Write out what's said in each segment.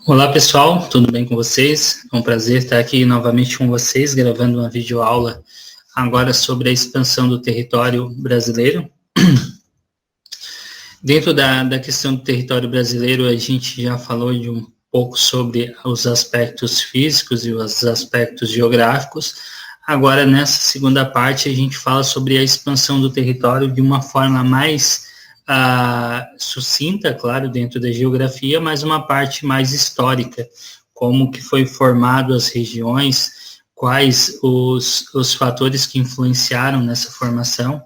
Olá pessoal, tudo bem com vocês? É um prazer estar aqui novamente com vocês, gravando uma videoaula agora sobre a expansão do território brasileiro. Dentro da questão do território brasileiro, a gente já falou de um pouco sobre os aspectos físicos e os aspectos geográficos. Agora, nessa segunda parte, a gente fala sobre a expansão do território de uma forma mais sucinta, claro, dentro da geografia, mas uma parte mais histórica, como que foi formado as regiões, quais os fatores que influenciaram nessa formação.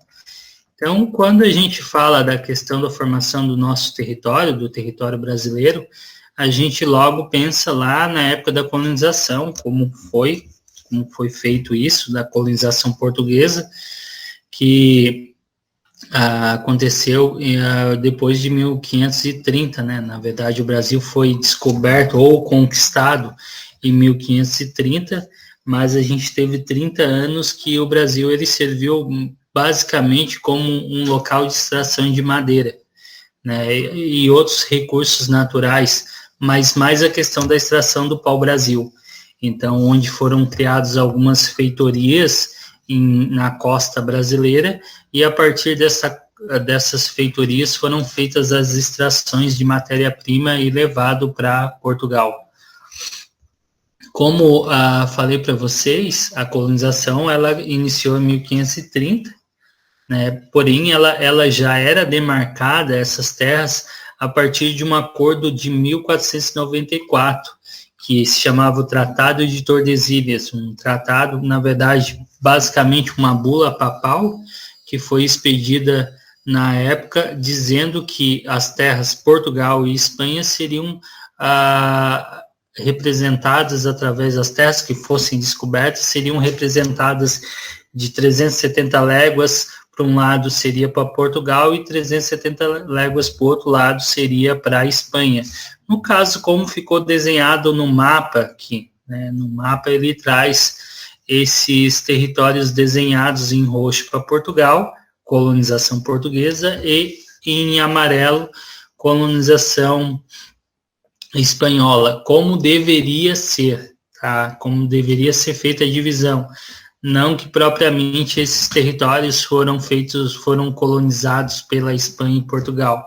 Então, quando a gente fala da questão da formação do nosso território, do território brasileiro, a gente logo pensa lá na época da colonização, como foi feito isso, da colonização portuguesa, que aconteceu depois de 1530, né? Na verdade, o Brasil foi descoberto ou conquistado em 1530, mas a gente teve 30 anos que o Brasil ele serviu basicamente como um local de extração de madeira, né? E outros recursos naturais, mas mais a questão da extração do pau-brasil. Então, onde foram criadas algumas feitorias na costa brasileira, e a partir dessas feitorias foram feitas as extrações de matéria-prima e levado para Portugal. Como falei para vocês, a colonização ela iniciou em 1530, né? Porém ela já era demarcada, essas terras, a partir de um acordo de 1494, que se chamava o Tratado de Tordesilhas, um tratado, na verdade, basicamente uma bula papal, que foi expedida na época, dizendo que as terras Portugal e Espanha seriam representadas através das terras que fossem descobertas, seriam representadas de 370 léguas para um lado seria para Portugal e 370 léguas para o outro lado seria para a Espanha. No caso, como ficou desenhado no mapa aqui, né? No mapa ele traz esses territórios desenhados em roxo para Portugal, colonização portuguesa, e em amarelo, colonização espanhola, como deveria ser, tá? Como deveria ser feita a divisão. Não que propriamente esses territórios foram colonizados pela Espanha e Portugal,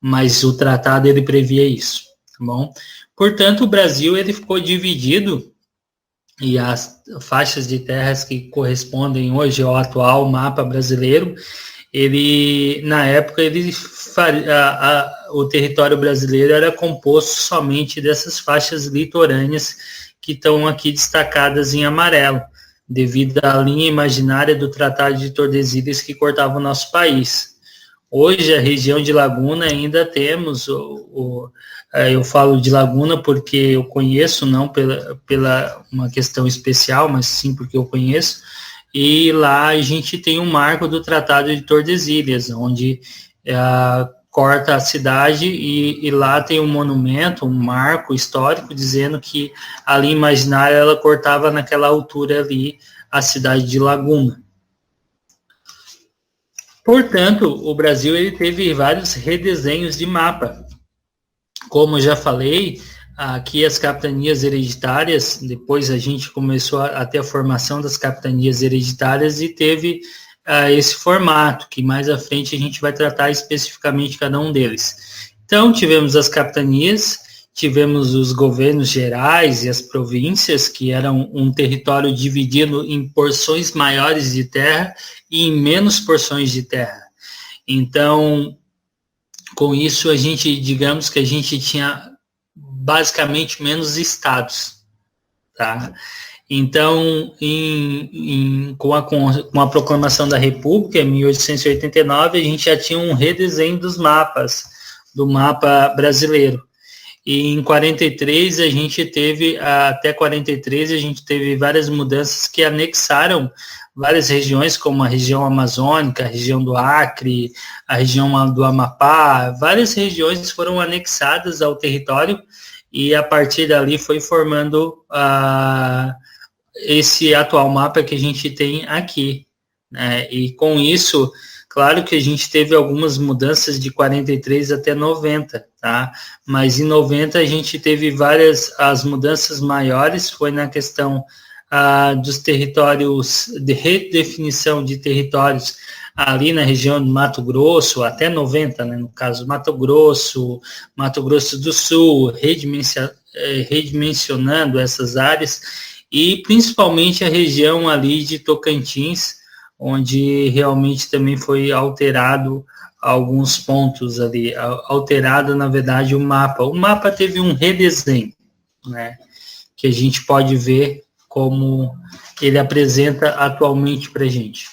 mas o tratado ele previa isso, tá bom? Portanto, o Brasil ele ficou dividido, e as faixas de terras que correspondem hoje ao atual mapa brasileiro, ele na época o território brasileiro era composto somente dessas faixas litorâneas que estão aqui destacadas em amarelo, devido à linha imaginária do Tratado de Tordesilhas que cortava o nosso país. Hoje, a região de Laguna ainda temos, eu falo de Laguna porque eu conheço, não pela uma questão especial, mas sim porque eu conheço, e lá a gente tem um marco do Tratado de Tordesilhas, onde corta a cidade e lá tem um monumento, um marco histórico dizendo que a linha imaginária ela cortava naquela altura ali a cidade de Laguna. Portanto, o Brasil ele teve vários redesenhos de mapa. Como eu já falei, aqui as capitanias hereditárias, depois a gente começou a ter a formação das capitanias hereditárias e teve esse formato, que mais à frente a gente vai tratar especificamente cada um deles. Então, tivemos as capitanias, tivemos os governos gerais e as províncias, que eram um território dividido em porções maiores de terra e em menos porções de terra. Então, com isso, digamos que a gente tinha basicamente menos estados, tá? Então, com a proclamação da República, em 1889, a gente já tinha um redesenho dos mapas, do mapa brasileiro. E em 43, até 43, a gente teve várias mudanças que anexaram várias regiões, como a região amazônica, a região do Acre, a região do Amapá, várias regiões foram anexadas ao território e a partir dali foi formando esse atual mapa que a gente tem aqui, né? E com isso Claro que a gente teve algumas mudanças de 43 até 90, tá? Mas em 90 a gente teve as mudanças maiores, foi na questão dos territórios, de redefinição de territórios ali na região do Mato Grosso, até 90, né, no caso, Mato Grosso do Sul, redimensionando essas áreas, e principalmente a região ali de Tocantins, onde realmente também foi alterado alguns pontos ali, alterado, na verdade, o mapa. O mapa teve um redesenho, né, que a gente pode ver como ele apresenta atualmente para a gente.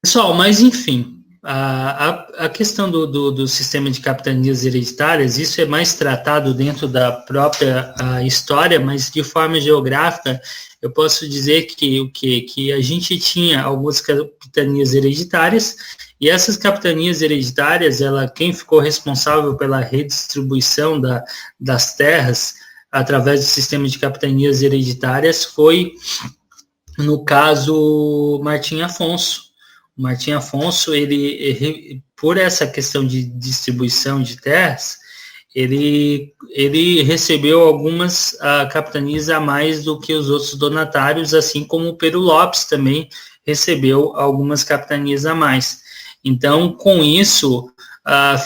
Pessoal, mas enfim, a questão do sistema de capitanias hereditárias, isso é mais tratado dentro da própria história, mas de forma geográfica, eu posso dizer que a gente tinha algumas capitanias hereditárias, e essas capitanias hereditárias, quem ficou responsável pela redistribuição das terras através do sistema de capitanias hereditárias foi, no caso, Martim Afonso. O Martim Afonso, ele, por essa questão de distribuição de terras, ele recebeu algumas capitanias a mais do que os outros donatários, assim como o Pero Lopes também recebeu algumas capitanias a mais. Então, com isso,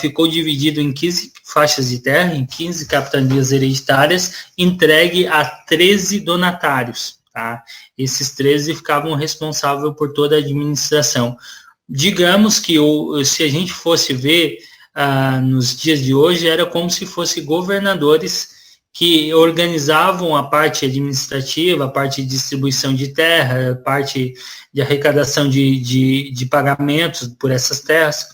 ficou dividido em 15 faixas de terra, em 15 capitanias hereditárias, entregue a 13 donatários. Tá? Esses 13 ficavam responsáveis por toda a administração. Digamos que se a gente fosse ver nos dias de hoje, era como se fossem governadores que organizavam a parte administrativa, a parte de distribuição de terra, a parte de arrecadação de pagamentos por essas terras,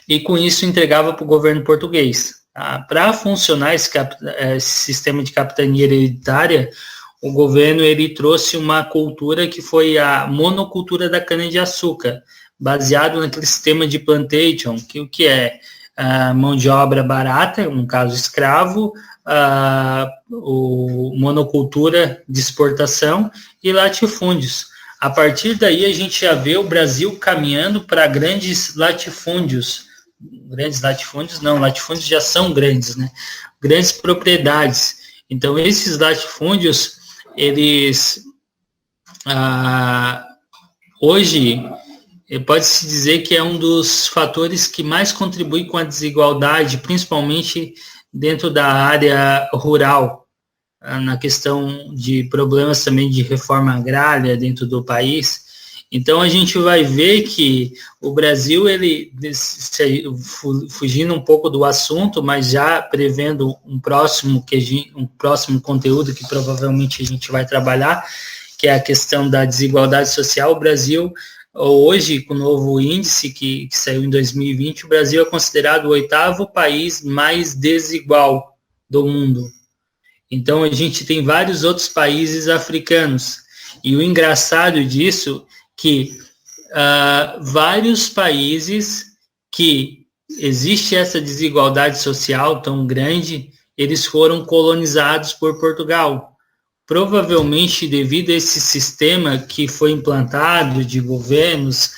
e com isso entregava para o governo português. Tá? Para funcionar esse sistema de capitania hereditária, o governo ele trouxe uma cultura que foi a monocultura da cana-de-açúcar, baseado naquele sistema de plantation, que o que é mão de obra barata, no caso escravo, monocultura de exportação e latifúndios. A partir daí a gente já vê o Brasil caminhando para grandes latifúndios. Latifúndios já são grandes, né? Grandes propriedades. Então esses latifúndios, eles hoje pode-se dizer que é um dos fatores que mais contribui com a desigualdade, principalmente dentro da área rural, na questão de problemas também de reforma agrária dentro do país. Então a gente vai ver que o Brasil, ele, fugindo um pouco do assunto, mas já prevendo um próximo conteúdo que provavelmente a gente vai trabalhar, que é a questão da desigualdade social. O Brasil, hoje, com o novo índice que saiu em 2020, o Brasil é considerado o 8º país mais desigual do mundo. Então a gente tem vários outros países africanos. E o engraçado disso que vários países que existe essa desigualdade social tão grande, eles foram colonizados por Portugal. Provavelmente devido a esse sistema que foi implantado de governos,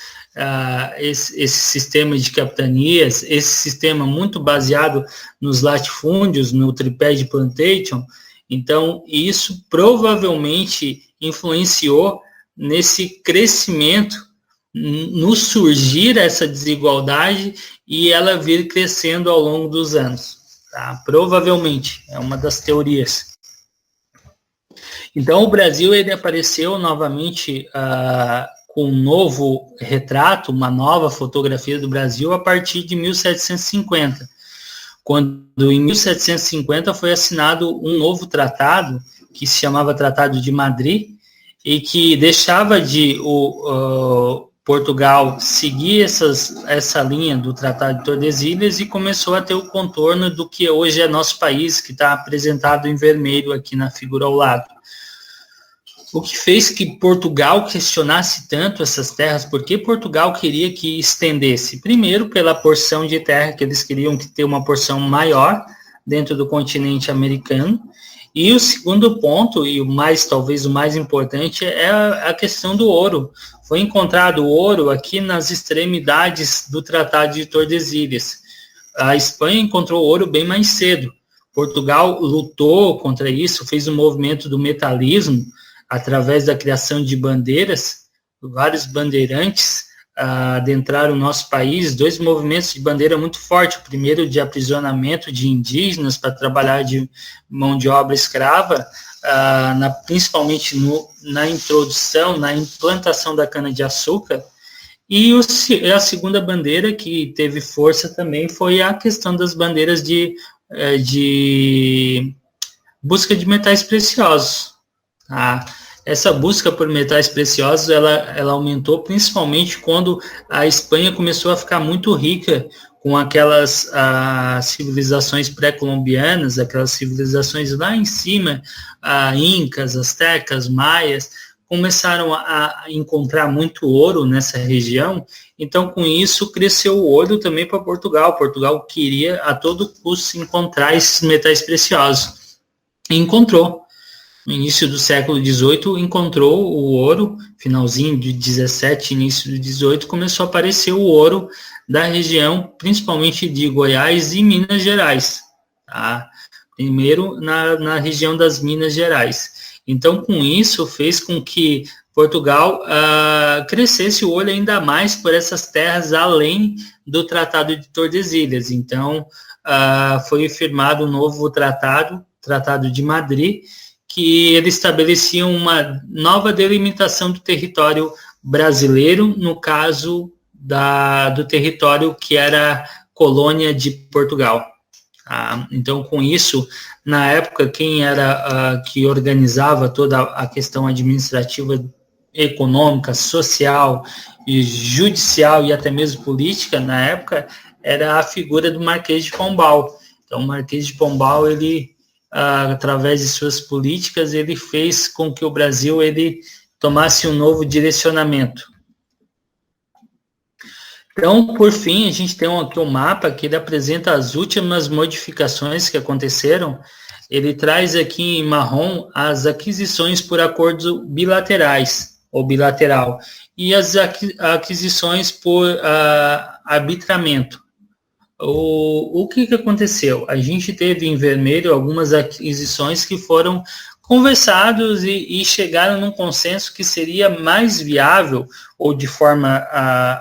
esse sistema de capitanias, esse sistema muito baseado nos latifúndios, no tripé de plantation, então isso provavelmente influenciou nesse crescimento, no surgir essa desigualdade e ela vir crescendo ao longo dos anos. Tá? Provavelmente, é uma das teorias. Então, o Brasil ele apareceu novamente com um novo retrato, uma nova fotografia do Brasil a partir de 1750, quando em 1750 foi assinado um novo tratado, que se chamava Tratado de Madrid, e que deixava de Portugal seguir essa linha do Tratado de Tordesilhas e começou a ter o contorno do que hoje é nosso país, que está apresentado em vermelho aqui na figura ao lado. O que fez que Portugal questionasse tanto essas terras, porque Portugal queria que estendesse, primeiro pela porção de terra, que eles queriam ter uma porção maior dentro do continente americano, E o segundo ponto, e talvez o mais importante, é a questão do ouro. Foi encontrado ouro aqui nas extremidades do Tratado de Tordesilhas. A Espanha encontrou ouro bem mais cedo. Portugal lutou contra isso, fez um movimento do metalismo através da criação de bandeiras. Vários bandeirantes adentraram o nosso país, 2 movimentos de bandeira muito fortes. O primeiro de aprisionamento de indígenas para trabalhar de mão de obra escrava, principalmente na introdução, na implantação da cana-de-açúcar. E a segunda bandeira que teve força também foi a questão das bandeiras de busca de metais preciosos. Essa busca por metais preciosos, ela aumentou principalmente quando a Espanha começou a ficar muito rica com aquelas civilizações pré-colombianas, aquelas civilizações lá em cima, incas, astecas, maias, começaram a encontrar muito ouro nessa região. Então, com isso, cresceu o ouro também para Portugal. Portugal queria, a todo custo, encontrar esses metais preciosos. E encontrou. No início do século XVIII, encontrou o ouro, finalzinho de 17, início do 18, começou a aparecer o ouro da região, principalmente de Goiás e Minas Gerais. Tá? Primeiro, na região das Minas Gerais. Então, com isso, fez com que Portugal crescesse o olho ainda mais por essas terras além do Tratado de Tordesilhas. Então, foi firmado um novo Tratado de Madrid, que ele estabelecia uma nova delimitação do território brasileiro, no caso do território que era colônia de Portugal. Então, com isso, na época, quem era que organizava toda a questão administrativa, econômica, social, e judicial e até mesmo política, na época, era a figura do Marquês de Pombal. Então, o Marquês de Pombal, ele, através de suas políticas, ele fez com que o Brasil ele tomasse um novo direcionamento. Então, por fim, a gente tem aqui um mapa que ele apresenta as últimas modificações que aconteceram. Ele traz aqui em marrom as aquisições por acordos bilaterais, ou bilateral, e as aquisições por arbitramento. O que aconteceu? A gente teve em vermelho algumas aquisições que foram conversados e chegaram num consenso que seria mais viável, ou de forma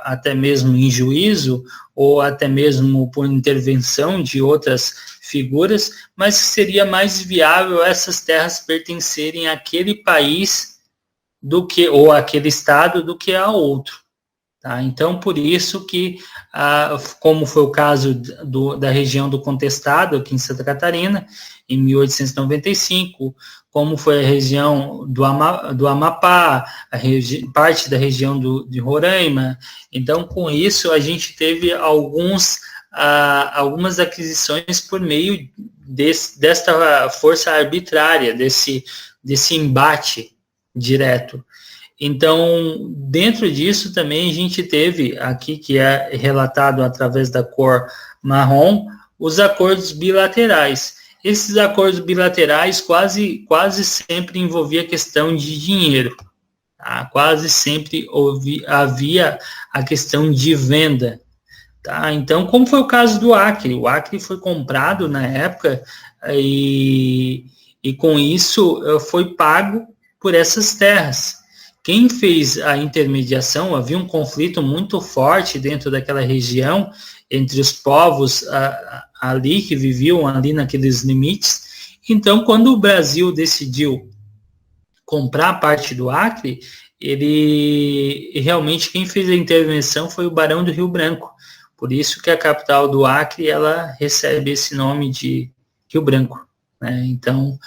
até mesmo em juízo, ou até mesmo por intervenção de outras figuras, mas que seria mais viável essas terras pertencerem àquele país ou àquele estado do que a outro. Tá? Então, por isso que, como foi o caso da região do Contestado, aqui em Santa Catarina, em 1895, como foi a região do Amapá, parte da região de Roraima. Então, com isso, a gente teve algumas aquisições por meio desta força arbitrária, desse embate direto. Então, dentro disso também a gente teve aqui, que é relatado através da cor marrom, os acordos bilaterais. Esses acordos bilaterais quase sempre envolvia a questão de dinheiro. Tá? Quase sempre havia a questão de venda. Tá? Então, como foi o caso do Acre? O Acre foi comprado na época e com isso foi pago por essas terras. Quem fez a intermediação, havia um conflito muito forte dentro daquela região, entre os povos ali que viviam ali naqueles limites. Então, quando o Brasil decidiu comprar parte do Acre, realmente quem fez a intervenção foi o Barão do Rio Branco. Por isso que a capital do Acre, ela recebe esse nome de Rio Branco. Né? Então,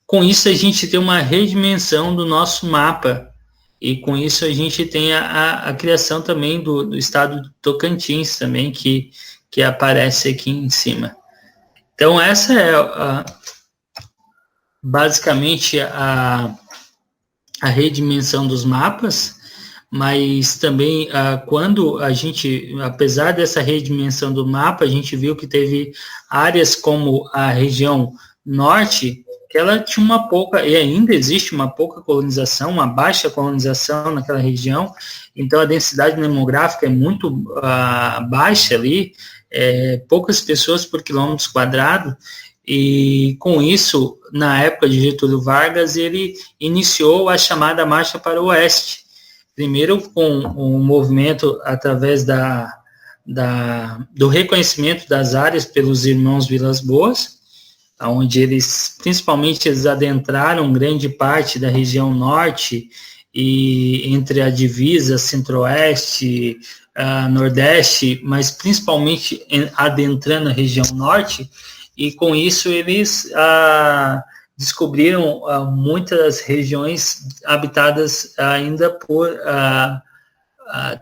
com isso a gente tem uma redimensão do nosso mapa. E com isso a gente tem a criação também do estado do Tocantins também, que aparece aqui em cima. Então essa é basicamente a redimensão dos mapas, mas também quando a gente, apesar dessa redimensão do mapa, a gente viu que teve áreas como a região norte, que ela tinha uma pouca, e ainda existe uma pouca colonização, uma baixa colonização naquela região, então a densidade demográfica é muito baixa ali, poucas pessoas por quilômetro quadrado, e com isso, na época de Getúlio Vargas, ele iniciou a chamada Marcha para o Oeste, primeiro com um movimento através do reconhecimento das áreas pelos irmãos Vilas Boas, onde principalmente eles adentraram grande parte da região norte e entre a divisa centro-oeste, nordeste, mas principalmente adentrando a região norte, e com isso eles descobriram muitas regiões habitadas ainda por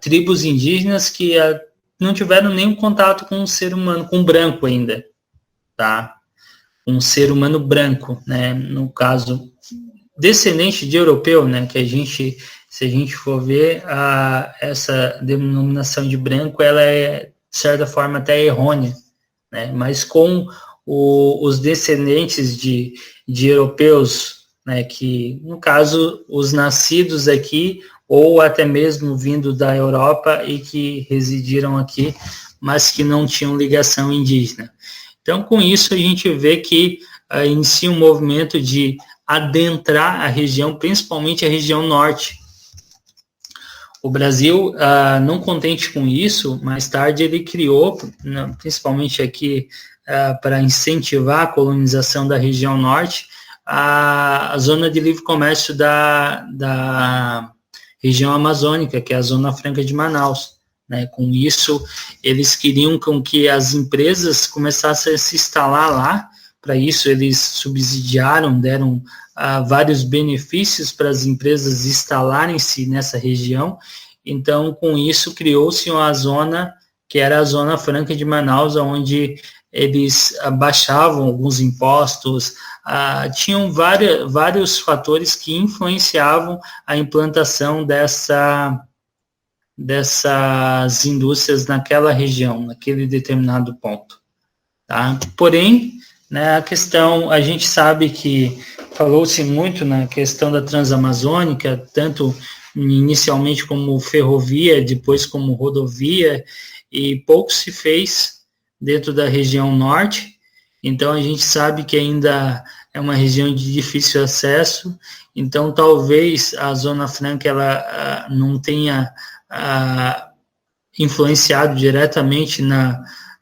tribos indígenas que não tiveram nenhum contato com o ser humano, com o branco ainda, tá? Um ser humano branco, né? No caso, descendente de europeu, né? Que se a gente for ver, essa denominação de branco, ela é, de certa forma, até errônea, né? Mas com os descendentes de europeus, né? Que, no caso, os nascidos aqui, ou até mesmo vindo da Europa e que residiram aqui, mas que não tinham ligação indígena. Então, com isso, a gente vê que inicia um movimento de adentrar a região, principalmente a região norte. O Brasil, não contente com isso, mais tarde ele criou, principalmente aqui para incentivar a colonização da região norte, a zona de livre comércio da região amazônica, que é a Zona Franca de Manaus. Né? Com isso, eles queriam com que as empresas começassem a se instalar lá. Para isso, eles subsidiaram, deram vários benefícios para as empresas instalarem-se nessa região. Então, com isso, criou-se uma zona, que era a Zona Franca de Manaus, onde eles baixavam alguns impostos, tinham vários fatores que influenciavam a implantação dessas indústrias naquela região, naquele determinado ponto. Tá? Porém, né, a gente sabe que falou-se muito na questão da Transamazônica, tanto inicialmente como ferrovia, depois como rodovia, e pouco se fez dentro da região norte, então a gente sabe que ainda é uma região de difícil acesso, então talvez a Zona Franca ela não tenha influenciado diretamente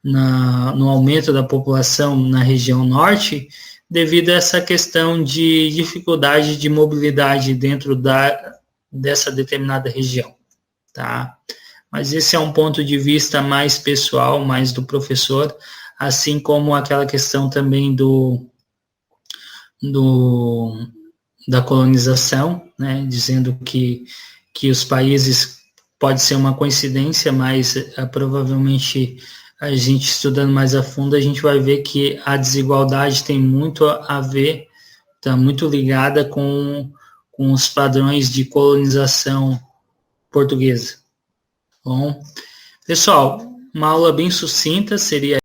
no aumento da população na região norte, devido a essa questão de dificuldade de mobilidade dentro dessa determinada região, tá? Mas esse é um ponto de vista mais pessoal, mais do professor, assim como aquela questão também da colonização, né, dizendo que os países pode ser uma coincidência, mas provavelmente a gente estudando mais a fundo, a gente vai ver que a desigualdade tem muito a ver, está muito ligada com os padrões de colonização portuguesa. Bom, pessoal, uma aula bem sucinta seria